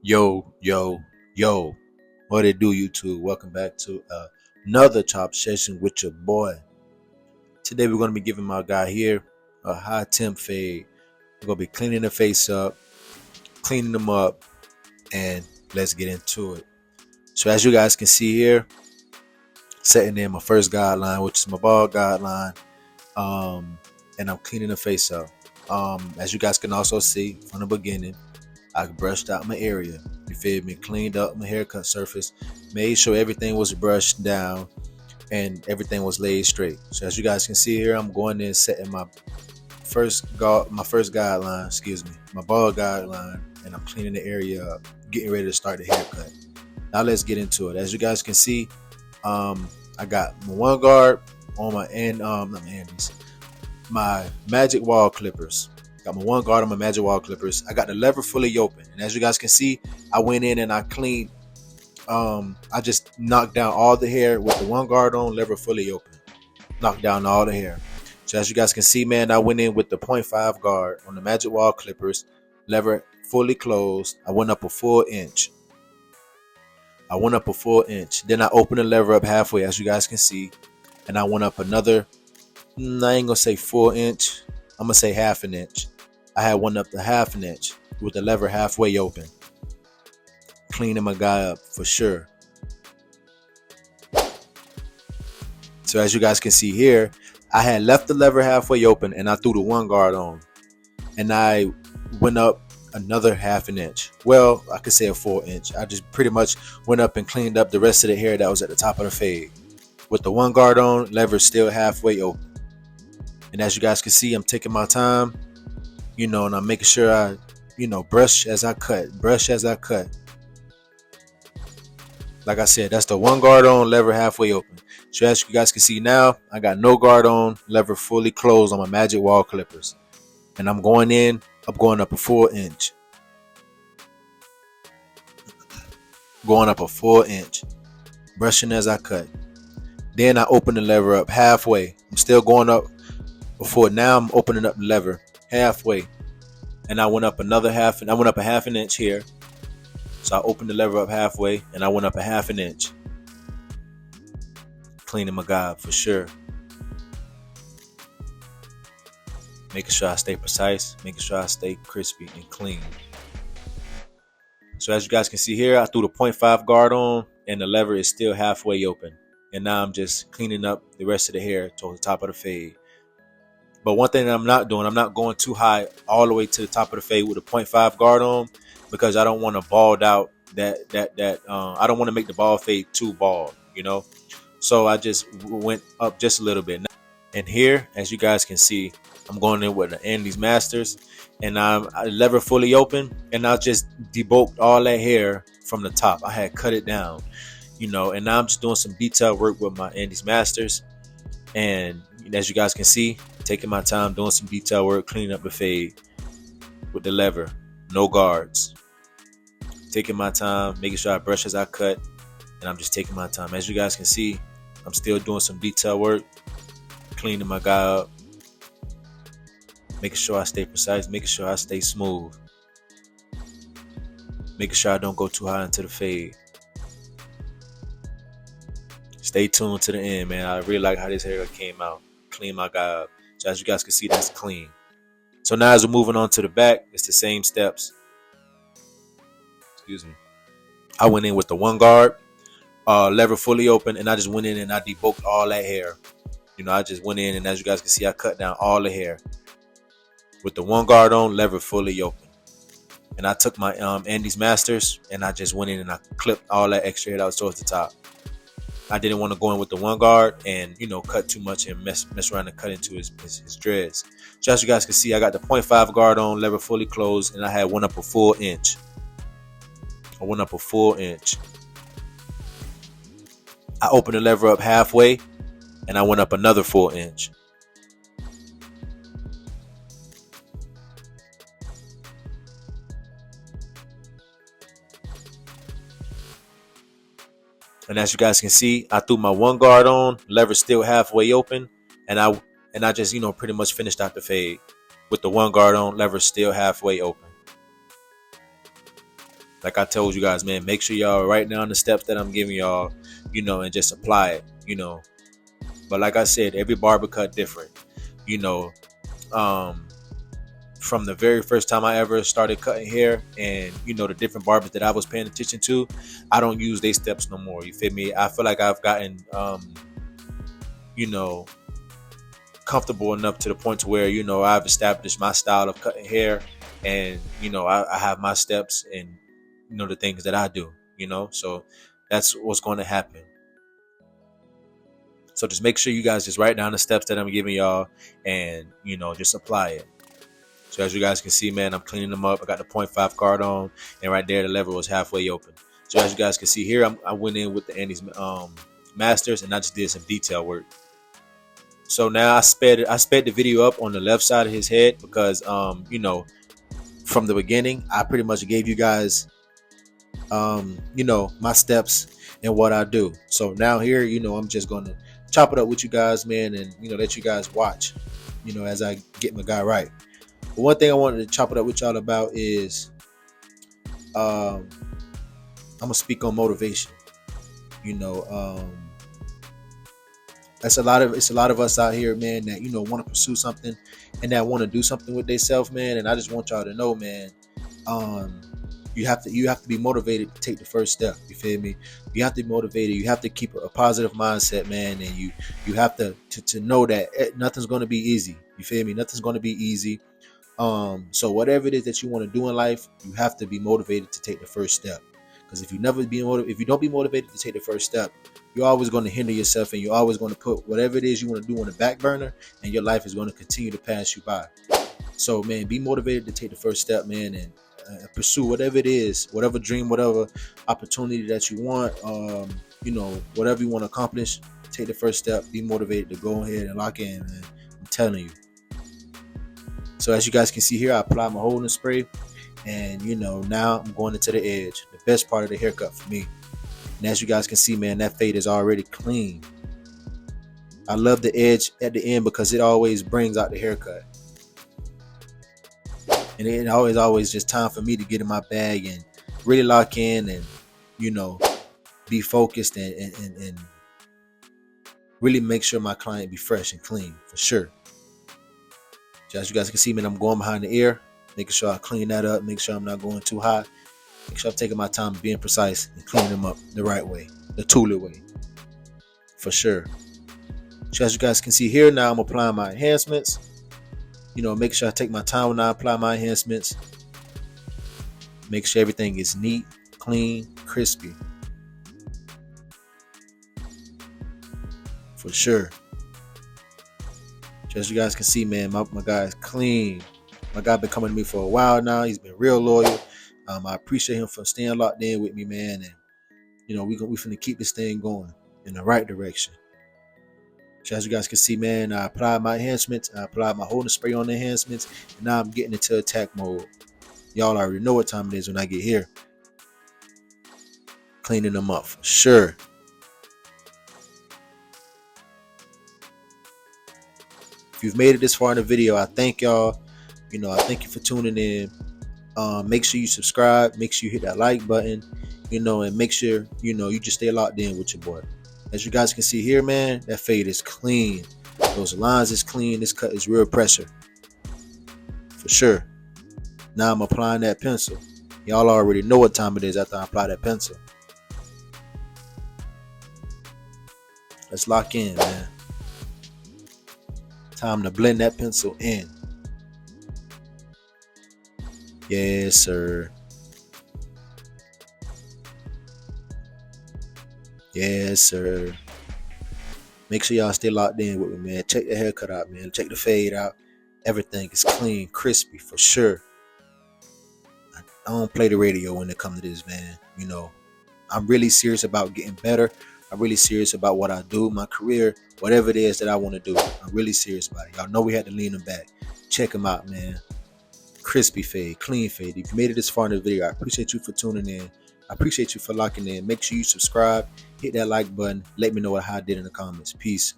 Yo, yo, yo. What it do, YouTube? Welcome back to another top session with your boy. Today we're going to be giving my guy here a high temp fade. We're going to be cleaning the face up, cleaning them up, and let's get into it. So as you guys can see here, setting in my first guideline, which is my bald guideline, and I'm cleaning the face up. As you guys can also see from the beginning, I brushed out my area. You feel me? Cleaned up my haircut surface, made sure everything was brushed down and everything was laid straight. So as you guys can see here, I'm going in setting my first guideline, my bald guideline, and I'm cleaning the area up, getting ready to start the haircut. Now let's get into it. As you guys can see, I got my one guard on my magic wall clippers. Got my one guard on my magic wall clippers. I got the lever fully open. And as you guys can see, I went in and I cleaned. I just knocked down all the hair with the one guard on, lever fully open. Knocked down all the hair. So as you guys can see, man, I went in with the 0.5 guard on the magic wall clippers, lever fully closed. I went up a full inch. Then I opened the lever up halfway, as you guys can see. And I went up another, I ain't gonna say full inch. I'm gonna say half an inch. I had one up to half an inch with the lever halfway open. Cleaning my guy up for sure. So as you guys can see here, I had left the lever halfway open and I threw the one guard on. And I went up another half an inch. Well, I could say a full inch. I just pretty much went up and cleaned up the rest of the hair that was at the top of the fade. With the one guard on, lever still halfway open. And as you guys can see, I'm taking my time, and I'm making sure I, brush as I cut. Like I said, that's the one guard on, lever halfway open. So as you guys can see now, I got no guard on, lever fully closed on my magic wall clippers. And I'm going up a full inch. Going up a full inch. Brushing as I cut. Then I open the lever up halfway. I'm still going up. Now I'm opening up the lever halfway, and I went up a half an inch here. So I opened the lever up halfway and I went up a half an inch. Cleaning my guy for sure. Making sure I stay precise, making sure I stay crispy and clean. So as you guys can see here, I threw the 0.5 guard on and the lever is still halfway open. And now I'm just cleaning up the rest of the hair to the top of the fade. But one thing that I'm not doing, I'm not going too high all the way to the top of the fade with a 0.5 guard on, because I don't want to bald out I don't want to make the bald fade too bald, So I just went up just a little bit. And here, as you guys can see, I'm going in with the Andy's Masters, and I lever fully open, and I just debulked all that hair from the top. I had cut it down, and now I'm just doing some detail work with my Andy's Masters. And as you guys can see, taking my time doing some detail work, cleaning up the fade with the lever, no guards. Taking my time, making sure I brush as I cut, and I'm just taking my time. As you guys can see, I'm still doing some detail work, cleaning my guy up, making sure I stay precise, making sure I stay smooth, making sure I don't go too high into the fade. Stay tuned to the end, man. I really like how this haircut came out. Clean my guy up. So as you guys can see, that's clean. So now as we're moving on to the back, it's the same steps. Excuse me. I went in with the one guard, lever fully open, and I just went in and I debulked all that hair. I just went in, and as you guys can see, I cut down all the hair. With the one guard on, lever fully open. And I took my Andy's Masters, and I just went in and I clipped all that extra hair that was towards the top. I didn't want to go in with the one guard and, cut too much and mess around and cut into his dreads. So as you guys can see, I got the 0.5 guard on, lever fully closed, and I had one up a full inch. I opened the lever up halfway, and I went up another full inch. And as you guys can see, I threw my one guard on, lever still halfway open, and I just, pretty much finished out the fade with the one guard on, lever still halfway open. Like I told you guys, man, make sure y'all write down the steps that I'm giving y'all, and just apply it. But like I said, every barber cut different, you know. Um, from the very first time I ever started cutting hair, and the different barbers that I was paying attention to, I don't use their steps no more. You feel me? I feel like I've gotten, you know, comfortable enough to the point to where I've established my style of cutting hair, and I have my steps and the things that I do. So that's what's going to happen. So just make sure you guys just write down the steps that I'm giving y'all, and just apply it. So as you guys can see, man, I'm cleaning them up. I got the 0.5 guard on, and right there the lever was halfway open. So as you guys can see here, I went in with the Andy's Masters, and I just did some detail work. So now I sped the video up on the left side of his head because from the beginning I pretty much gave you guys my steps and what I do. So now here I'm just gonna chop it up with you guys, man, and let you guys watch as I get my guy right. But one thing I wanted to chop it up with y'all about is I'm gonna speak on motivation. It's a lot of us out here, man, that want to pursue something and that want to do something with themselves, man. And I just want y'all to know, man, you have to be motivated to take the first step. You feel me? You have to be motivated. You have to keep a positive mindset, man, and you have to know that nothing's going to be easy. You feel me? Nothing's going to be easy. So whatever it is that you want to do in life, you have to be motivated to take the first step. Because if you don't be motivated to take the first step, you're always going to hinder yourself, and you're always going to put whatever it is you want to do on the back burner, and your life is going to continue to pass you by. So, man, be motivated to take the first step, man, and pursue whatever it is, whatever dream, whatever opportunity that you want, whatever you want to accomplish. Take the first step. Be motivated to go ahead and lock in, man. I'm telling you. So as you guys can see here, I apply my holding spray, and now I'm going into the edge, the best part of the haircut for me. And as you guys can see, man, that fade is already clean. I love the edge at the end because it always brings out the haircut. And it always just time for me to get in my bag and really lock in and, be focused and really make sure my client be fresh and clean for sure. So as you guys can see, man, I'm going behind the ear, making sure I clean that up, make sure I'm not going too hot. Make sure I'm taking my time being precise and cleaning them up the right way, the Tula way, for sure. So as you guys can see here, now I'm applying my enhancements. Make sure I take my time when I apply my enhancements. Make sure everything is neat, clean, crispy. For sure. So as you guys can see, man, my guy is clean. My guy been coming to me for a while now. He's been real loyal. I appreciate him for staying locked in with me, man. And we finna keep this thing going in the right direction. So as you guys can see, man, I applied my enhancements. I applied my holding spray on the enhancements, and now I'm getting into attack mode. Y'all already know what time it is when I get here. Cleaning them up for sure. If you've made it this far in the video, I thank y'all. I thank you for tuning in. Make sure you subscribe. Make sure you hit that like button. And make sure you just stay locked in with your boy. As you guys can see here, man, that fade is clean. Those lines is clean. This cut is real pressure. For sure. Now I'm applying that pencil. Y'all already know what time it is after I apply that pencil. Let's lock in, man. Time to blend that pencil in. Yes, sir. Yes, sir. Make sure y'all stay locked in with me, man. Check the haircut out, man. Check the fade out. Everything is clean, crispy, for sure. I don't play the radio when it comes to this, man. I'm really serious about getting better. I'm really serious about what I do, my career, whatever it is that I want to do. I'm really serious about it. Y'all know we had to lean them back. Check them out, man. Crispy fade, clean fade. If you made it this far in the video, I appreciate you for tuning in. I appreciate you for locking in. Make sure you subscribe, hit that like button. Let me know how I did in the comments. Peace.